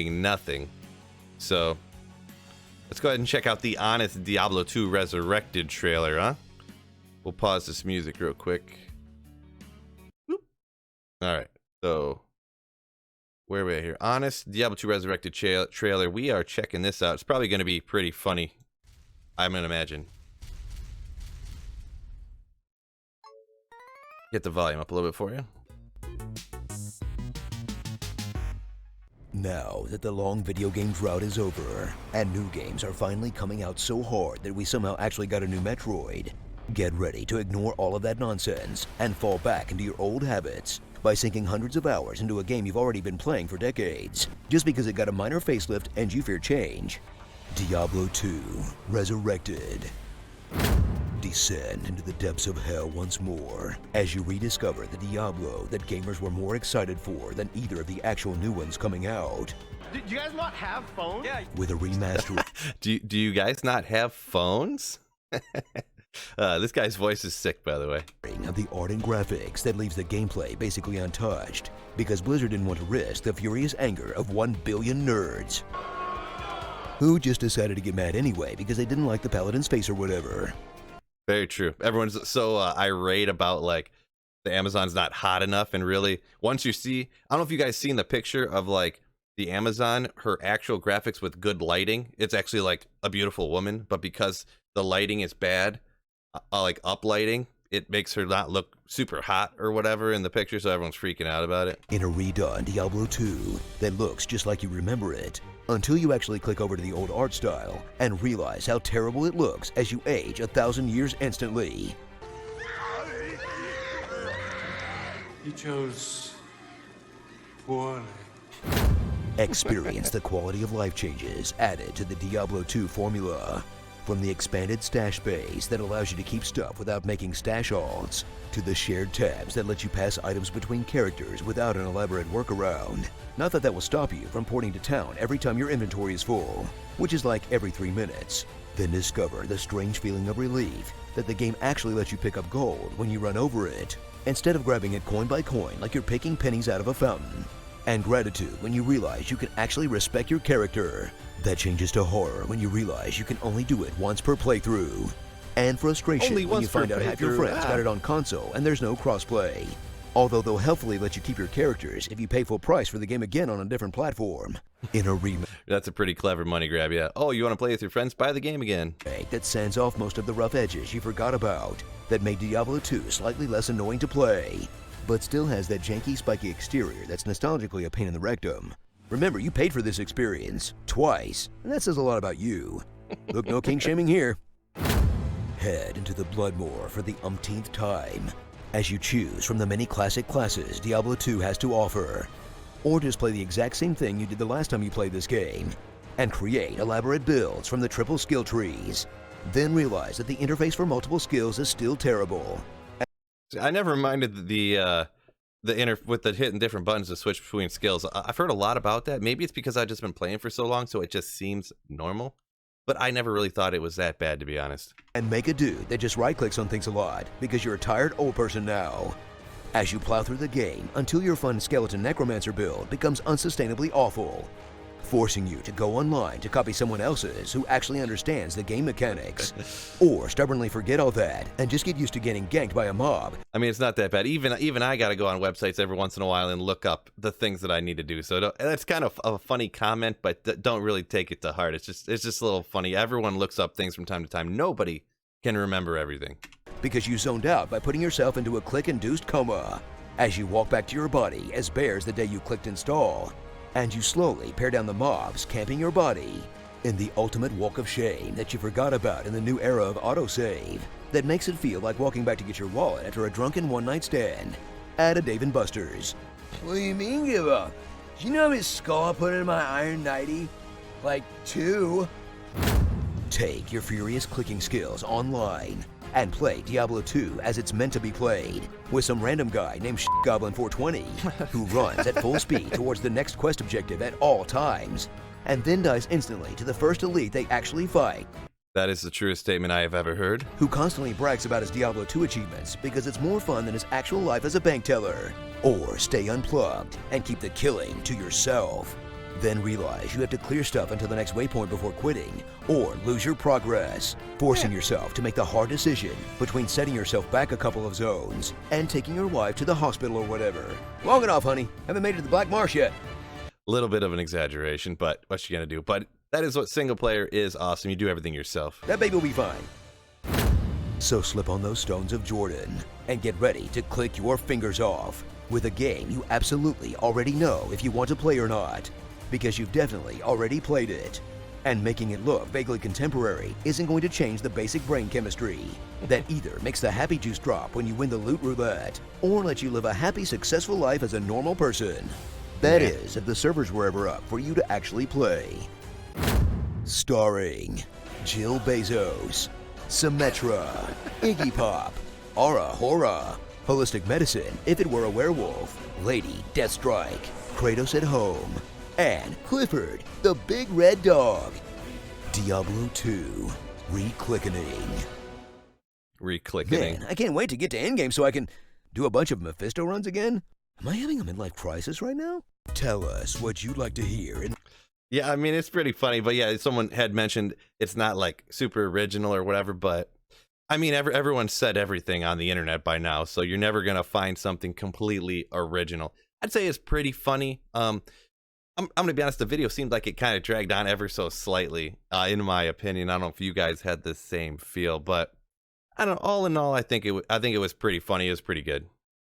doing nothing. So let's go ahead and check out the honest Diablo 2 Resurrected trailer, huh? We'll pause this music real quick. All right, so where are we at here? Honest Diablo 2 Resurrected trailer. We are checking this out. It's probably going to be pretty funny, I'm going to imagine. Get the volume up a little bit for you. Now that the long video game drought is over, and new games are finally coming out so hard that we somehow actually got a new Metroid, get ready to ignore all of that nonsense and fall back into your old habits by sinking hundreds of hours into a game you've already been playing for decades, just because it got a minor facelift and you fear change. Diablo 2 Resurrected. Descend into the depths of hell once more as you rediscover the Diablo that gamers were more excited for than either of the actual new ones coming out. Do you guys not have phones? Yeah. With a remaster do you guys not have phones? This guy's voice is sick, by the way. of the art and graphics that leaves the gameplay basically untouched, because Blizzard didn't want to risk the furious anger of 1 billion nerds who just decided to get mad anyway because they didn't like the Paladin's face or whatever. Very true. Everyone's so irate about, like, the Amazon's not hot enough, and really, once you see, I don't know if you guys seen the picture of, like, the Amazon, her actual graphics with good lighting, it's actually, like, a beautiful woman, but because the lighting is bad, like, up lighting, it makes her not look super hot or whatever in the picture, so everyone's freaking out about it. In a redone Diablo 2 that looks just like you remember it, until you actually click over to the old art style and realize how terrible it looks as you age 1,000 years instantly. You chose poorly. Experience the quality of life changes added to the Diablo 2 formula. From the expanded stash base that allows you to keep stuff without making stash alts, to the shared tabs that let you pass items between characters without an elaborate workaround. Not that that will stop you from porting to town every time your inventory is full, which is like every 3 minutes. Then discover the strange feeling of relief that the game actually lets you pick up gold when you run over it, instead of grabbing it coin by coin like you're picking pennies out of a fountain. And gratitude when you realize you can actually respect your character. That changes to horror when you realize you can only do it once per playthrough. And frustration when you find out half your friends got it on console and there's no crossplay. Although they'll helpfully let you keep your characters if you pay full price for the game again on a different platform. In a remake That's a pretty clever money grab, yeah. Oh, you want to play with your friends? Buy the game again. that sands off most of the rough edges you forgot about, that made Diablo 2 slightly less annoying to play, but still has that janky, spiky exterior that's nostalgically a pain in the rectum. Remember, you paid for this experience twice, and that says a lot about you. Look, no king shaming here. Head into the Bloodmoor for the umpteenth time as you choose from the many classic classes Diablo 2 has to offer. Or just play the exact same thing you did the last time you played this game and create elaborate builds from the triple skill trees. Then realize that the interface for multiple skills is still terrible. I never minded the with the hitting different buttons to switch between skills. I've heard a lot about that. Maybe it's because I've just been playing for so long, so it just seems normal. But I never really thought it was that bad, to be honest. And make a dude that just right-clicks on things a lot because you're a tired old person now. As you plow through the game until your fun skeleton necromancer build becomes unsustainably awful, forcing you to go online to copy someone else's who actually understands the game mechanics, or stubbornly forget all that and just get used to getting ganked by a mob. I mean, it's not that bad. Even I gotta go on websites every once in a while and look up the things that I need to do. So that's kind of a funny comment, but don't really take it to heart. It's just a little funny. Everyone looks up things from time to time. Nobody can remember everything. Because you zoned out by putting yourself into a click-induced coma as you walk back to your body as bears the day you clicked install. And you slowly pare down the mobs camping your body in the ultimate walk of shame that you forgot about in the new era of autosave that makes it feel like walking back to get your wallet after a drunken one-night stand at a Dave & Buster's. What do you mean give up? Do you know how many skull I put in my Iron 90? Like 2? Take your furious clicking skills online and play Diablo 2 as it's meant to be played, with some random guy named Goblin420 who runs at full speed towards the next quest objective at all times, and then dies instantly to the first elite they actually fight. That is the truest statement I have ever heard. Who constantly brags about his Diablo 2 achievements because it's more fun than his actual life as a bank teller. Or stay unplugged and keep the killing to yourself. Then realize you have to clear stuff until the next waypoint before quitting, or lose your progress, forcing yourself to make the hard decision between setting yourself back a couple of zones and taking your wife to the hospital or whatever. Long enough, honey. Haven't made it to the Black Marsh yet. A little bit of an exaggeration, but what you gonna do? But that is what single player is awesome. You do everything yourself. That baby will be fine. So slip on those stones of Jordan and get ready to click your fingers off with a game you absolutely already know if you want to play or not, because you've definitely already played it. And making it look vaguely contemporary isn't going to change the basic brain chemistry that either makes the happy juice drop when you win the loot roulette or let you live a happy, successful life as a normal person. That is, if the servers were ever up for you to actually play. Starring Jill Bezos, Symmetra, Iggy Pop, Aura Hora, Holistic Medicine if it were a werewolf, Lady Deathstrike, Kratos at Home, and Clifford, the Big Red Dog. Diablo 2, Reclickening. Reclickening. Man, I can't wait to get to endgame so I can do a bunch of Mephisto runs again. Am I having a midlife crisis right now? Tell us what you'd like to hear. And Yeah, I mean, it's pretty funny, but yeah, someone had mentioned it's not like super original or whatever, but I mean, everyone said everything on the internet by now, so you're never gonna find something completely original. I'd say it's pretty funny. I'm gonna be honest, the video seemed like it kind of dragged on ever so slightly, in my opinion. I don't know if you guys had the same feel, but I don't know. All in all, I think it was pretty funny. It was pretty good.